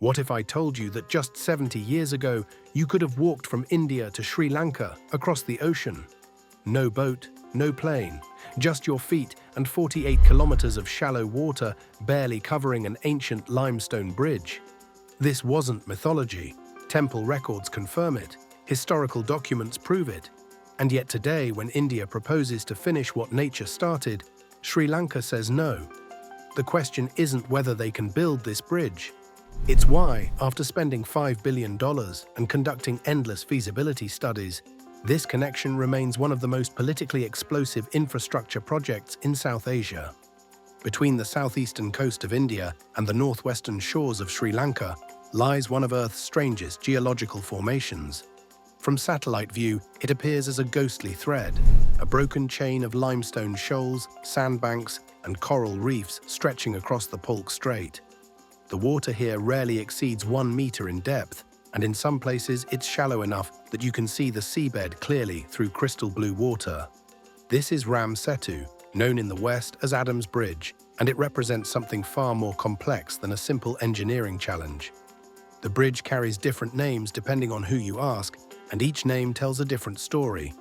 What if I told you that just 70 years ago, you could have walked from India to Sri Lanka across the ocean? No boat, no plane, just your feet and 48 kilometers of shallow water barely covering an ancient limestone bridge. This wasn't mythology. Temple records confirm it. Historical documents prove it. And yet today, when India proposes to finish what nature started, Sri Lanka says no. The question isn't whether they can build this bridge. It's why, after spending $5 billion and conducting endless feasibility studies, this connection remains one of the most politically explosive infrastructure projects in South Asia. Between the southeastern coast of India and the northwestern shores of Sri Lanka lies one of Earth's strangest geological formations. From satellite view, it appears as a ghostly thread, a broken chain of limestone shoals, sandbanks, and coral reefs stretching across the Palk Strait. The water here rarely exceeds 1 meter in depth, and in some places it's shallow enough that you can see the seabed clearly through crystal blue water. This is Ram Setu, known in the West as Adam's Bridge, and it represents something far more complex than a simple engineering challenge. The bridge carries different names depending on who you ask, and each name tells a different story.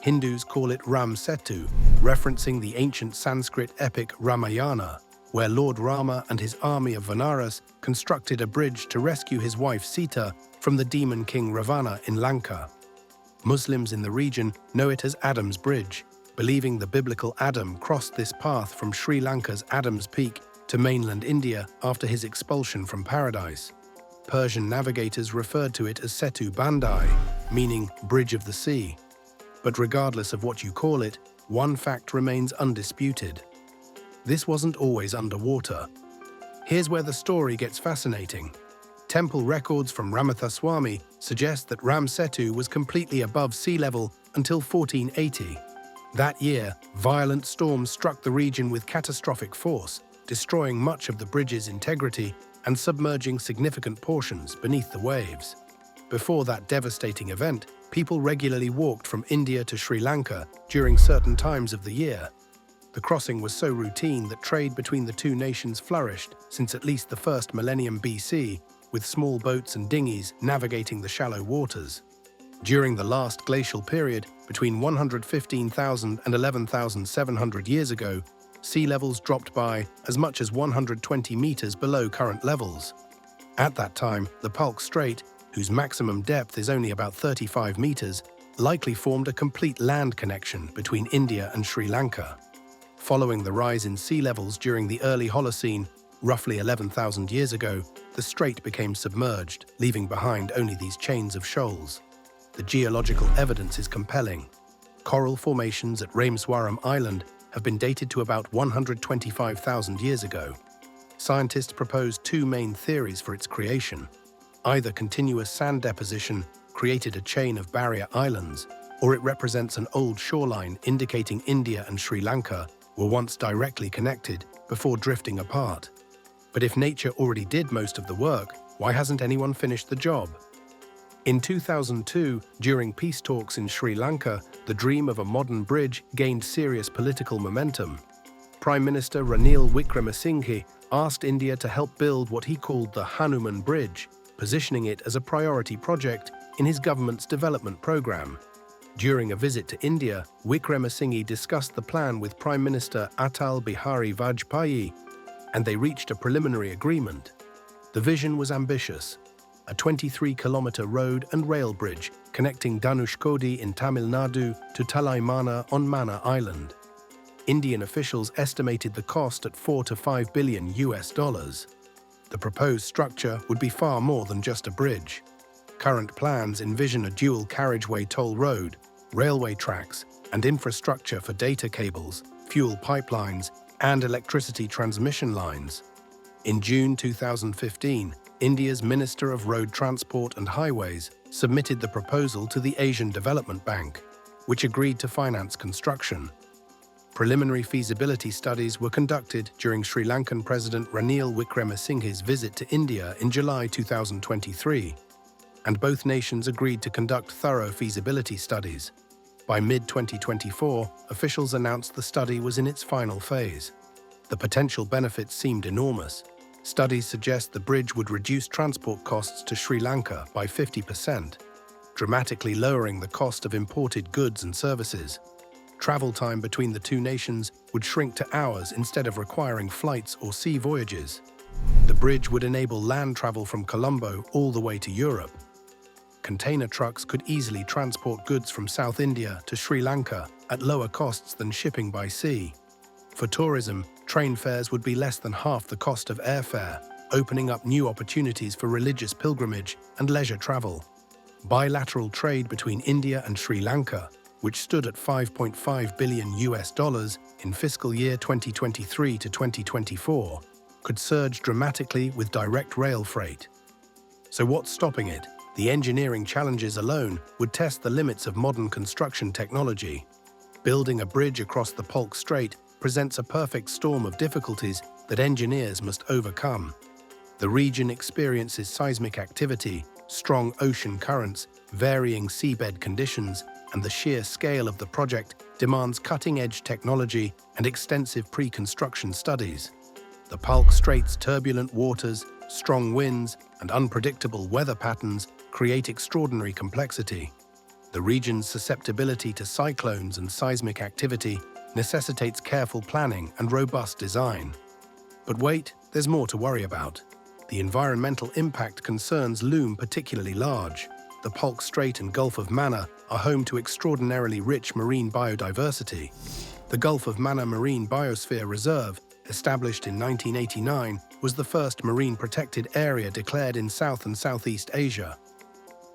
Hindus call it Ram Setu, referencing the ancient Sanskrit epic Ramayana, where Lord Rama and his army of Vanaras constructed a bridge to rescue his wife Sita from the demon king Ravana in Lanka. Muslims in the region know it as Adam's Bridge, believing the biblical Adam crossed this path from Sri Lanka's Adam's Peak to mainland India after his expulsion from paradise. Persian navigators referred to it as Setu Bandai, meaning Bridge of the Sea. But regardless of what you call it, one fact remains undisputed. This wasn't always underwater. Here's where the story gets fascinating. Temple records from Ramathaswamy suggest that Ram Setu was completely above sea level until 1480. That year, violent storms struck the region with catastrophic force, destroying much of the bridge's integrity and submerging significant portions beneath the waves. Before that devastating event, people regularly walked from India to Sri Lanka during certain times of the year. The crossing was so routine that trade between the two nations flourished since at least the first millennium BC, with small boats and dinghies navigating the shallow waters. During the last glacial period, between 115,000 and 11,700 years ago, sea levels dropped by as much as 120 meters below current levels. At that time, the Palk Strait, whose maximum depth is only about 35 meters, likely formed a complete land connection between India and Sri Lanka. Following the rise in sea levels during the early Holocene, roughly 11,000 years ago, the strait became submerged, leaving behind only these chains of shoals. The geological evidence is compelling. Coral formations at Rameswaram Island have been dated to about 125,000 years ago. Scientists proposed two main theories for its creation. Either continuous sand deposition created a chain of barrier islands, or it represents an old shoreline indicating India and Sri Lanka were once directly connected before drifting apart. But if nature already did most of the work, why hasn't anyone finished the job? In 2002, during peace talks in Sri Lanka, the dream of a modern bridge gained serious political momentum. Prime Minister Ranil Wickremesinghe asked India to help build what he called the Hanuman Bridge, positioning it as a priority project in his government's development program. During a visit to India, Wickremesinghe discussed the plan with Prime Minister Atal Bihari Vajpayee, and they reached a preliminary agreement. The vision was ambitious: a 23-kilometer road and rail bridge connecting Dhanushkodi in Tamil Nadu to Talaimana on Mannar Island. Indian officials estimated the cost at $4 to $5 billion. The proposed structure would be far more than just a bridge. Current plans envision a dual carriageway toll road, railway tracks, and infrastructure for data cables, fuel pipelines, and electricity transmission lines. In June 2015, India's Minister of Road Transport and Highways submitted the proposal to the Asian Development Bank, which agreed to finance construction. Preliminary feasibility studies were conducted during Sri Lankan President Ranil Wickremesinghe's visit to India in July 2023, and both nations agreed to conduct thorough feasibility studies. By mid-2024, officials announced the study was in its final phase. The potential benefits seemed enormous. Studies suggest the bridge would reduce transport costs to Sri Lanka by 50%, dramatically lowering the cost of imported goods and services. Travel time between the two nations would shrink to hours instead of requiring flights or sea voyages. The bridge would enable land travel from Colombo all the way to Europe. Container trucks could easily transport goods from South India to Sri Lanka at lower costs than shipping by sea. For tourism, train fares would be less than half the cost of airfare, opening up new opportunities for religious pilgrimage and leisure travel. Bilateral trade between India and Sri Lanka, which stood at $5.5 billion in fiscal year 2023 to 2024, could surge dramatically with direct rail freight. So what's stopping it? The engineering challenges alone would test the limits of modern construction technology. Building a bridge across the Palk Strait presents a perfect storm of difficulties that engineers must overcome. The region experiences seismic activity, strong ocean currents, varying seabed conditions, and the sheer scale of the project demands cutting-edge technology and extensive pre-construction studies. The Palk Strait's turbulent waters, strong winds, and unpredictable weather patterns create extraordinary complexity. The region's susceptibility to cyclones and seismic activity necessitates careful planning and robust design. But wait, there's more to worry about. The environmental impact concerns loom particularly large. The Palk Strait and Gulf of Mannar are home to extraordinarily rich marine biodiversity. The Gulf of Mannar Marine Biosphere Reserve, established in 1989, was the first marine protected area declared in South and Southeast Asia.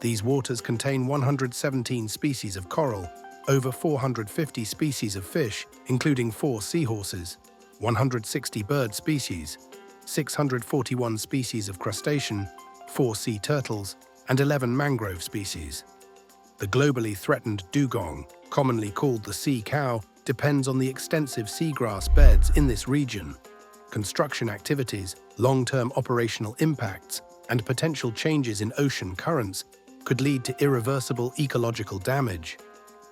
These waters contain 117 species of coral, over 450 species of fish, including 4 seahorses, 160 bird species, 641 species of crustacean, 4 sea turtles, and 11 mangrove species. The globally threatened dugong, commonly called the sea cow, depends on the extensive seagrass beds in this region. Construction activities, long-term operational impacts, and potential changes in ocean currents could lead to irreversible ecological damage.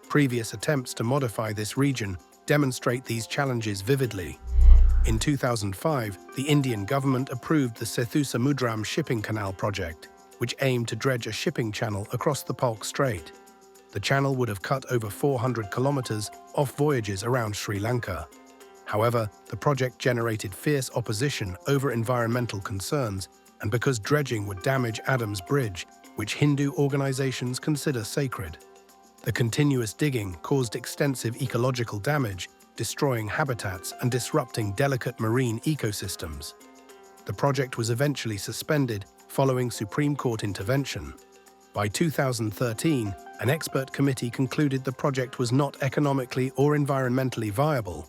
Previous attempts to modify this region demonstrate these challenges vividly. In 2005, the Indian government approved the Setu Samudram shipping canal project, which aimed to dredge a shipping channel across the Palk Strait. The channel would have cut over 400 kilometers off voyages around Sri Lanka. However, the project generated fierce opposition over environmental concerns and because dredging would damage Adams Bridge, which Hindu organizations consider sacred. The continuous digging caused extensive ecological damage, destroying habitats and disrupting delicate marine ecosystems. The project was eventually suspended following Supreme Court intervention. By 2013, an expert committee concluded the project was not economically or environmentally viable.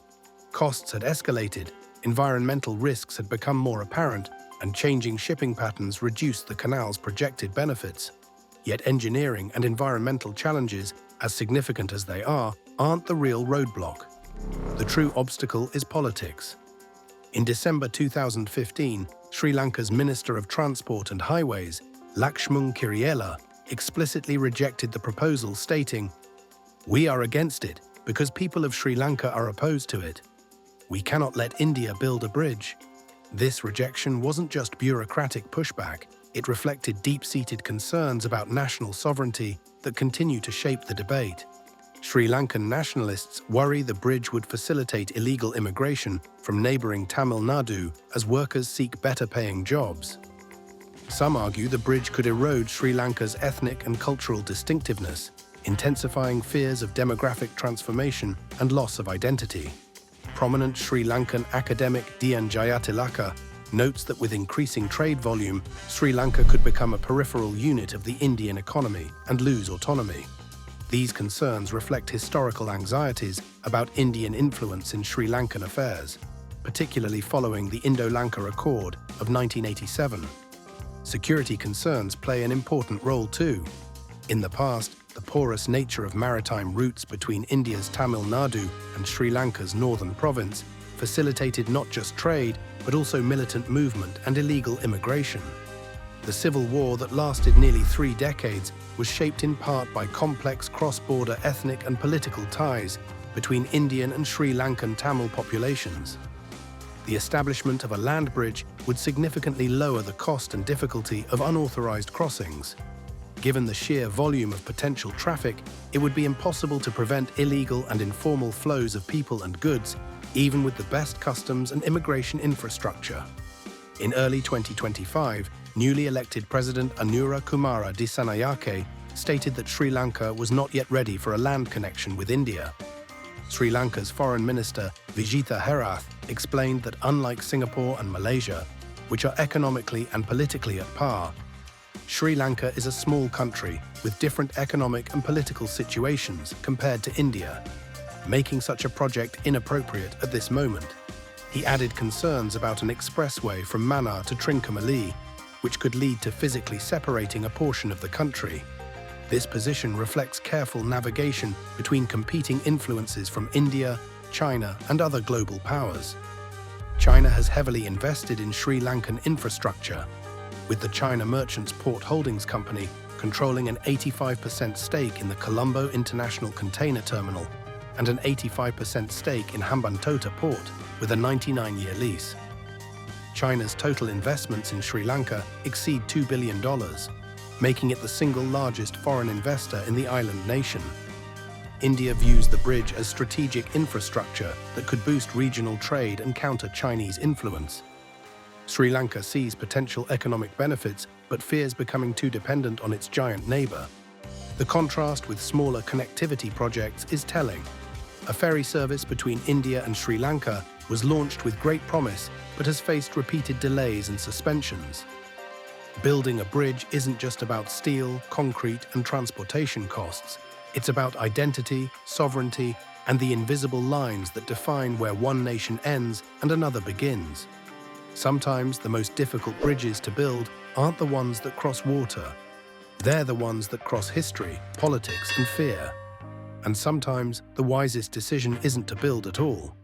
Costs had escalated, environmental risks had become more apparent, and changing shipping patterns reduced the canal's projected benefits. Yet engineering and environmental challenges, as significant as they are, aren't the real roadblock. The true obstacle is politics. In December 2015, Sri Lanka's Minister of Transport and Highways, Lakshmana Kiriella, explicitly rejected the proposal, stating, "We are against it because people of Sri Lanka are opposed to it. We cannot let India build a bridge." This rejection wasn't just bureaucratic pushback, it reflected deep-seated concerns about national sovereignty that continue to shape the debate. Sri Lankan nationalists worry the bridge would facilitate illegal immigration from neighboring Tamil Nadu as workers seek better-paying jobs. Some argue the bridge could erode Sri Lanka's ethnic and cultural distinctiveness, intensifying fears of demographic transformation and loss of identity. Prominent Sri Lankan academic Dian Jayatilaka notes that with increasing trade volume, Sri Lanka could become a peripheral unit of the Indian economy and lose autonomy. These concerns reflect historical anxieties about Indian influence in Sri Lankan affairs, particularly following the Indo-Lanka Accord of 1987. Security concerns play an important role too. In the past, the porous nature of maritime routes between India's Tamil Nadu and Sri Lanka's northern province facilitated not just trade, but also militant movement and illegal immigration. The civil war that lasted nearly 3 decades was shaped in part by complex cross-border ethnic and political ties between Indian and Sri Lankan Tamil populations. The establishment of a land bridge would significantly lower the cost and difficulty of unauthorized crossings. Given the sheer volume of potential traffic, it would be impossible to prevent illegal and informal flows of people and goods, even with the best customs and immigration infrastructure. In early 2025, newly elected President Anura Kumara Dissanayake stated that Sri Lanka was not yet ready for a land connection with India. Sri Lanka's Foreign Minister Vijitha Herath explained that unlike Singapore and Malaysia, which are economically and politically at par, Sri Lanka is a small country with different economic and political situations compared to India, making such a project inappropriate at this moment. He added concerns about an expressway from Mannar to Trincomalee, which could lead to physically separating a portion of the country. This position reflects careful navigation between competing influences from India, China, and other global powers. China has heavily invested in Sri Lankan infrastructure, with the China Merchants Port Holdings Company controlling an 85% stake in the Colombo International Container Terminal and an 85% stake in Hambantota Port with a 99-year lease. China's total investments in Sri Lanka exceed $2 billion, making it the single largest foreign investor in the island nation. India views the bridge as strategic infrastructure that could boost regional trade and counter Chinese influence. Sri Lanka sees potential economic benefits but fears becoming too dependent on its giant neighbor. The contrast with smaller connectivity projects is telling. A ferry service between India and Sri Lanka was launched with great promise but has faced repeated delays and suspensions. Building a bridge isn't just about steel, concrete, and transportation costs. It's about identity, sovereignty, and the invisible lines that define where one nation ends and another begins. Sometimes the most difficult bridges to build aren't the ones that cross water. They're the ones that cross history, politics, and fear. And sometimes the wisest decision isn't to build at all.